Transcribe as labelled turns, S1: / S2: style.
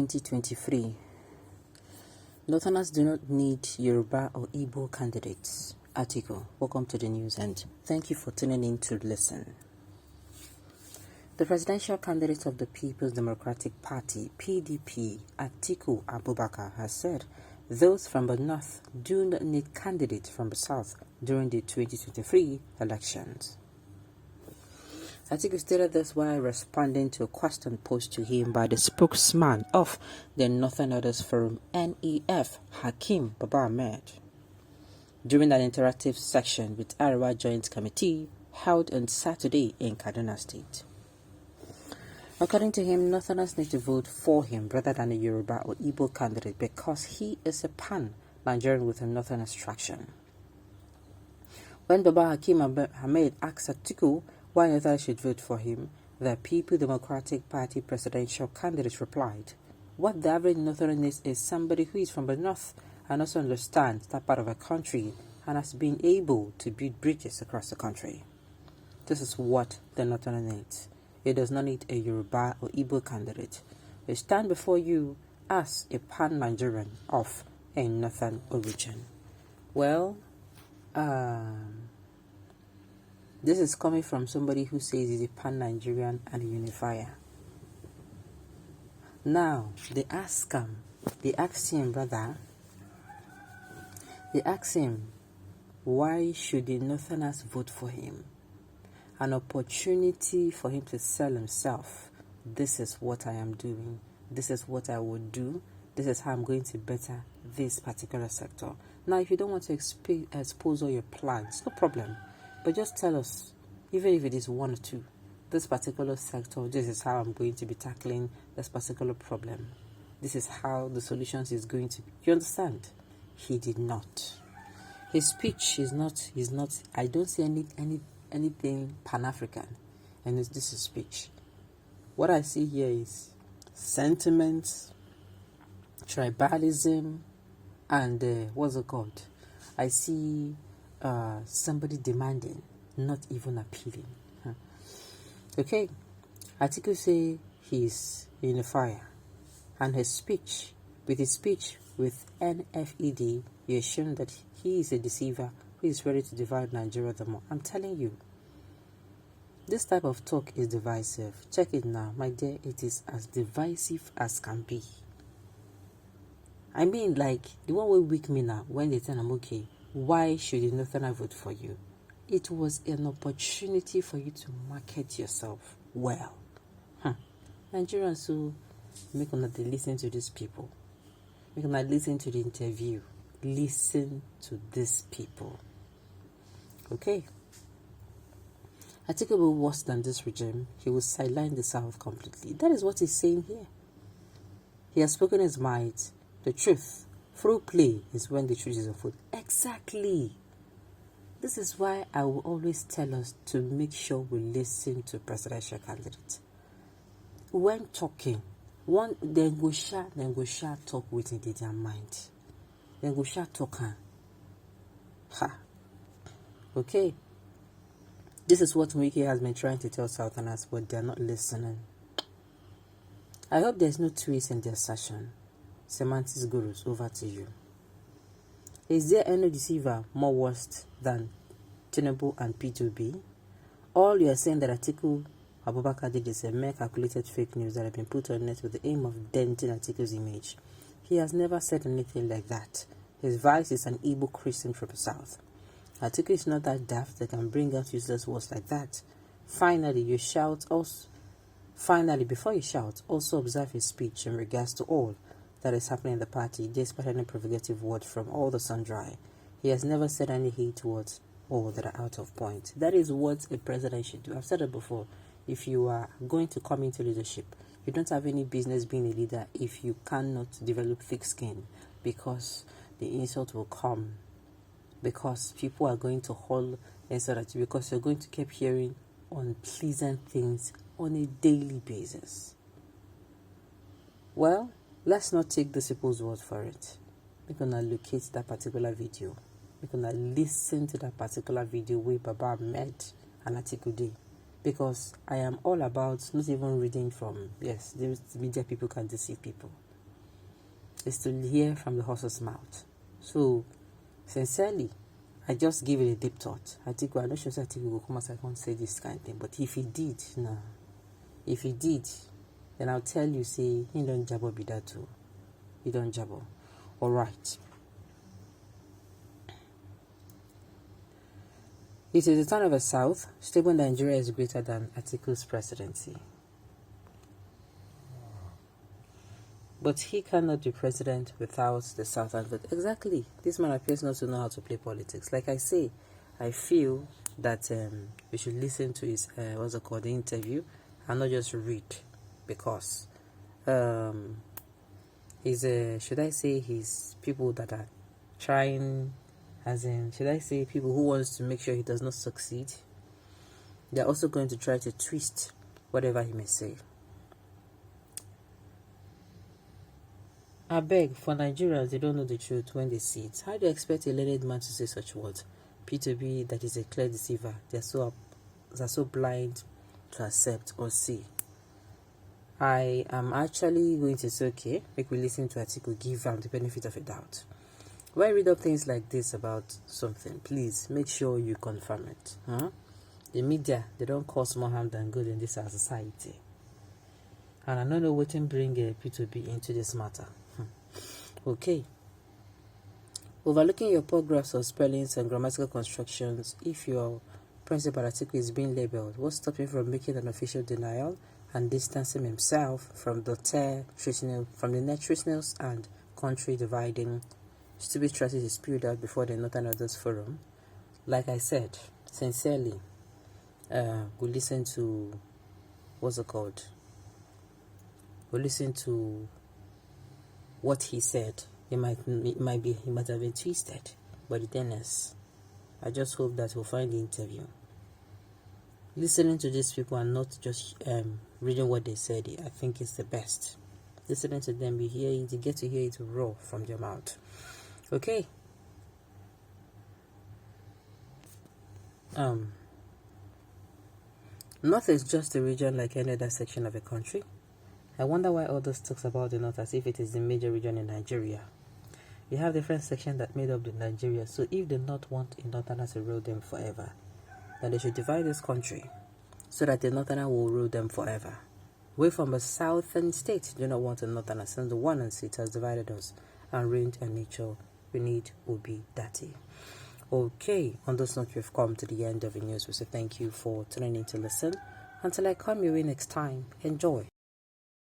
S1: 2023. Northerners do not need Yoruba or Igbo candidates. Atiku, welcome to the news and thank you for tuning in to listen. The presidential candidate of the People's Democratic Party, PDP, Atiku Abubakar, has said those from the north do not need candidates from the south during the 2023 elections. Atiku stated this while responding to a question posed to him by the spokesman of the Northern Orders Forum, NEF, Hakeem Baba Ahmed, during an interactive section with Arewa Joint Committee held on Saturday in Kaduna State. According to him, Northerners need to vote for him rather than a Yoruba or Igbo candidate because he is a pan-Nigerian with a Northern extraction. When Baba Hakeem Ahmed asked Atiku why Northerners should vote for him, the People Democratic Party presidential candidate replied, "What the average Northern needs is somebody who is from the north and also understands that part of a country and has been able to build bridges across the country. This is what the Northern needs. It does not need a Yoruba or Igbo candidate. We stand before you as a pan-Nigerian of a Northern origin." Well, this is coming from somebody who says he's a pan-Nigerian and a unifier. Now, they asked him, why should the Northerners vote for him? An opportunity for him to sell himself. This is what I am doing. This is what I would do. This is how I'm going to better this particular sector. Now, if you don't want to expose all your plans, no problem. But just tell us, even if it is one or two, this particular sector, this is how I'm going to be tackling this particular problem. This is how the solutions is going to be. You understand? He did not. His speech is not, I don't see anything Pan-African in this speech. What I see here is sentiments, tribalism, and what's it called? I see somebody demanding, not even appealing. Okay, Atiku say he's a unifier, and with his speech with NFED, he has shown that he is a deceiver who is ready to divide Nigeria the more. I'm telling you, this type of talk is divisive. Check it now, my dear. It is as divisive as can be. I mean, like the one will weak me now when they tell I'm okay. Why should the Northerner vote for you? It was an opportunity for you to market yourself well. Nigerians, so make not listen to these people. Make not listen to the interview. Listen to these people. Okay. Atiku will be worse than this regime. He will sideline the South completely. That is what he's saying here. He has spoken his mind. The truth. Through play is when the truth is afoot. Exactly. This is why I will always tell us to make sure we listen to presidential candidates. When talking, then go share talk within their mind. Then go share talk. Okay. This is what Wiki has been trying to tell Southerners, but they're not listening. I hope there's no twist in their session. Semantics gurus, over to you. Is there any deceiver more worse than Tinubu and P2B? All you are saying that Atiku Abubakar did is a mere calculated fake news that have been put on net with the aim of denting Atiku's image. He has never said anything like that. His vice is an Igbo Christian from the south. Atiku is not that daft that can bring out useless words like that. Finally, before you shout, also observe his speech in regards to all that is happening in the party, despite any provocative word from all the sundry. He has never said any hate words or that are out of point. That is what a president should do. I've said it before. If you are going to come into leadership, you don't have any business being a leader if you cannot develop thick skin, because the insult will come, because people are going to haul insult at you, because you're going to keep hearing unpleasant things on a daily basis. Well, let's not take the people's word for it. We're going to locate that particular video. We're going to listen to that particular video where Baba met and Atiku did. Because I am all about not even reading from, yes, the media people can deceive people. is to hear from the horse's mouth. So, sincerely, I just give it a deep thought. Atiku, I'm not sure Atiku will come as I can't say this kind of thing, but if he did, nah. If he did, then I'll tell you, say, he don't jabber be that too. He don't jabber. Alright. It is the turn of the South. Stable Nigeria is greater than Atiku's presidency. But he cannot be president without the Southern vote. Exactly. This man appears not to know how to play politics. Like I say, I feel that we should listen to his, what's it called, the interview, and not just read. Because should I say he's people that are trying, as in, should I say people who wants to make sure he does not succeed? They're also going to try to twist whatever he may say. I beg, for Nigerians, they don't know the truth when they see it. How do you expect a learned man to say such words? P2B, that is a clear deceiver. They're so blind to accept or see. I am actually going to say, okay, make we listen to Atiku, give the benefit of a doubt. When I read up things like this about something, please make sure you confirm it. The media, they don't cause more harm than good in this society. And I don't know what can bring P2B into this matter. Okay. Overlooking your poor graphs of spellings and grammatical constructions, if your principal Atiku is being labeled, what's stopping from making an official denial and distancing himself from the nutritionals and country dividing stupid strategy spewed out before the Northern Others Forum? Like I said, sincerely, we listen to, what's it called? We listen to what he said. He might have been twisted, but the is, I just hope that we'll find the interview. Listening to these people and not just reading what they said, I think is the best. Listening to them, you get to hear it raw from their mouth. Okay. North is just a region like any other section of a country. I wonder why others talk about the North as if it is the major region in Nigeria. We have different sections that made up the Nigeria, so if the North want a Northerner to rule them forever, then they should divide this country so that the Northerner will rule them forever. We from a southern state do not want a Northerner, since the one and seat has divided us, and range and nature we need will be dirty. Okay, on this note, we've come to the end of the news. We say thank you for tuning in to listen. Until I come your way next time, enjoy.